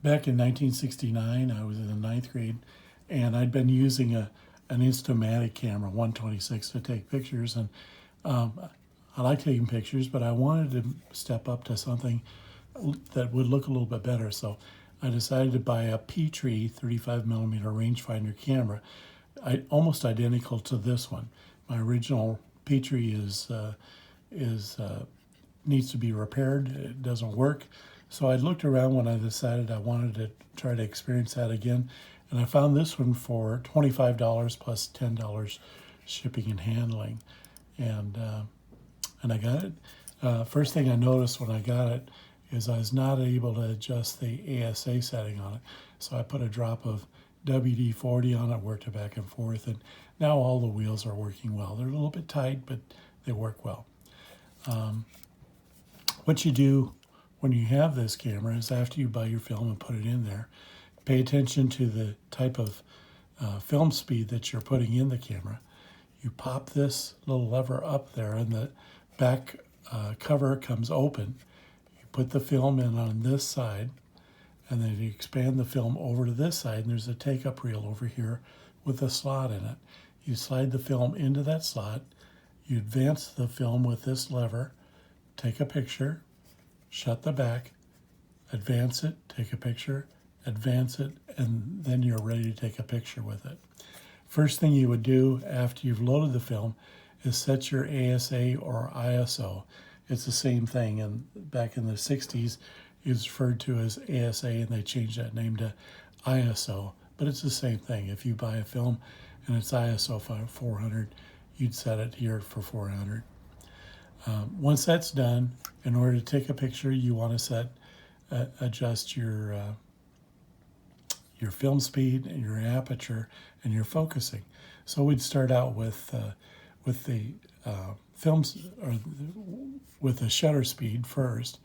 Back in 1969, I was in the ninth grade, and I'd been using an Instamatic camera, 126, to take pictures. And um, I like taking pictures, but I wanted to step up to something that would look a little bit better. So I decided to buy a Petri 35 millimeter rangefinder camera, almost identical to this one. My original Petri is needs to be repaired. It doesn't work. So I looked around when I decided I wanted to try to experience that again, and I found this one for $25 plus $10 shipping and handling, and and I got it. First thing I noticed when I got it is I was not able to adjust the ASA setting on it, so I put a drop of WD-40 on it, worked it back and forth, and now all the wheels are working well. They're a little bit tight, but they work well. What you do when you have this camera is after you buy your film and put it in there, pay attention to the type of film speed that you're putting in the camera. You pop this little lever up there and the back cover comes open. You put the film in on this side, and then you expand the film over to this side, and there's a take-up reel over here with a slot in it. You slide the film into that slot, you advance the film with this lever, take a picture, shut the back, advance it, take a picture, advance it, and then you're ready to take a picture with it. First thing you would do after you've loaded the film is set your ASA or ISO. It's the same thing, and back in the 60s it was referred to as ASA, and they changed that name to ISO, but it's the same thing. If you buy a film and it's ISO 400, you'd set it here for 400. Once that's done, in order to take a picture, you want to adjust your film speed, and your aperture, and your focusing. So we'd start out with the films, or with the shutter speed first,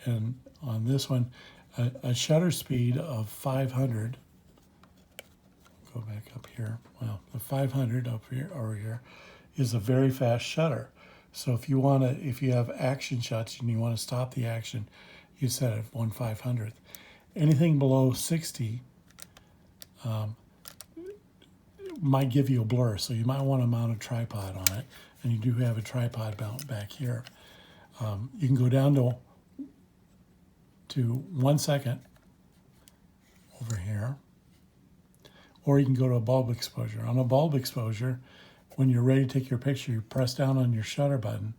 and on this one, a shutter speed of 500. Go back up here. Well, the 500 up here over here is a very fast shutter. So if you have action shots and you want to stop the action, you set it at 1/500th. Anything below 60 might give you a blur, so you might want to mount a tripod on it, and you do have a tripod mount back here. You can go down to 1 second over here, or you can go to a bulb exposure. On a bulb exposure, when you're ready to take your picture, you press down on your shutter button.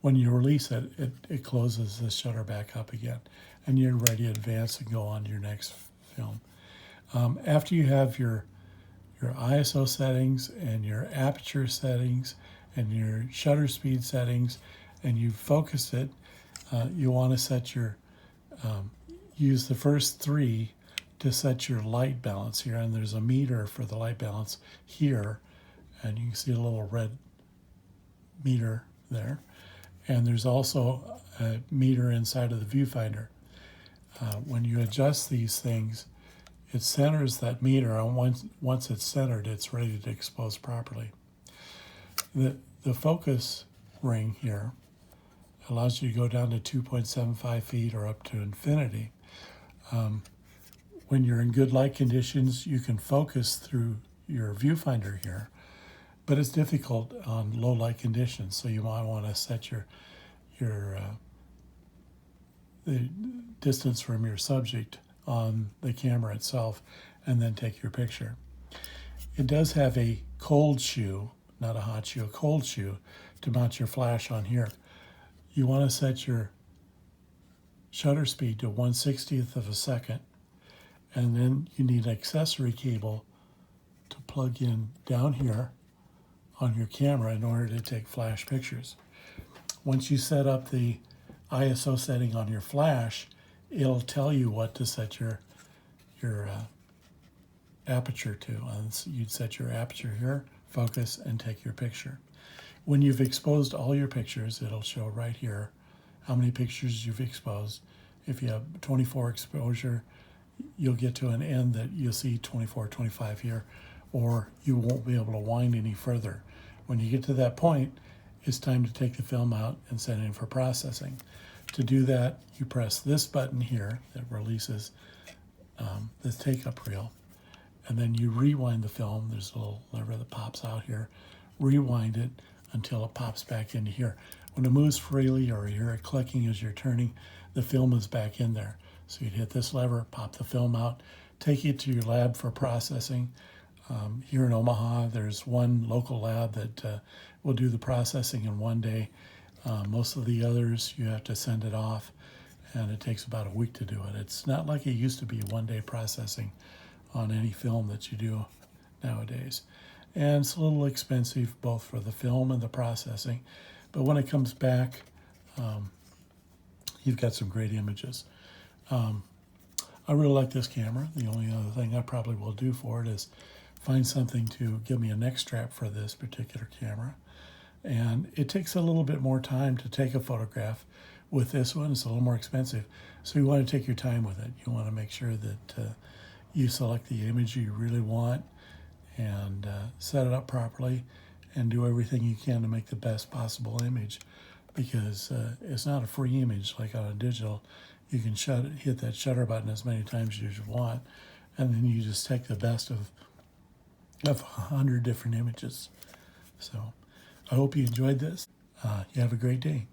When you release it, it closes the shutter back up again, and you're ready to advance and go on to your next film. After you have your ISO settings and your aperture settings and your shutter speed settings, and you focus it, you want to set use the first three to set your light balance here, and there's a meter for the light balance here, and you can see a little red meter there, and there's also a meter inside of the viewfinder. When you adjust these things, it centers that meter, and once it's centered, it's ready to expose properly. The focus ring here allows you to go down to 2.75 feet or up to infinity. When you're in good light conditions, you can focus through your viewfinder here, but it's difficult on low light conditions, so you might want to set the distance from your subject on the camera itself and then take your picture. It does have a cold shoe, not a hot shoe, a cold shoe to mount your flash on here. You want to set your shutter speed to 1/60th of a second, and then you need an accessory cable to plug in down here on your camera in order to take flash pictures. Once you set up the ISO setting on your flash, it'll tell you what to set your aperture to. So you'd set your aperture here, focus, and take your picture. When you've exposed all your pictures, it'll show right here how many pictures you've exposed. If you have 24 exposure, you'll get to an end that you'll see 24, 25 here, or you won't be able to wind any further. When you get to that point, it's time to take the film out and send it in for processing. To do that, you press this button here that releases the take-up reel, and then you rewind the film. There's a little lever that pops out here. Rewind it until it pops back into here. When it moves freely or you hear it clicking as you're turning, the film is back in there. So you'd hit this lever, pop the film out, take it to your lab for processing. Here in Omaha, there's one local lab that will do the processing in one day. Most of the others, you have to send it off, and it takes about a week to do it. It's not like it used to be one-day processing on any film that you do nowadays. And it's a little expensive both for the film and the processing. But when it comes back, you've got some great images. I really like this camera. The only other thing I probably will do for it is find something to give me a neck strap for this particular camera. And it takes a little bit more time to take a photograph. With this one, it's a little more expensive. So you want to take your time with it. You want to make sure that you select the image you really want and set it up properly and do everything you can to make the best possible image, because it's not a free image like on a digital. You can hit that shutter button as many times as you want, and then you just take the best of 100 different images. So I hope you enjoyed this. You have a great day.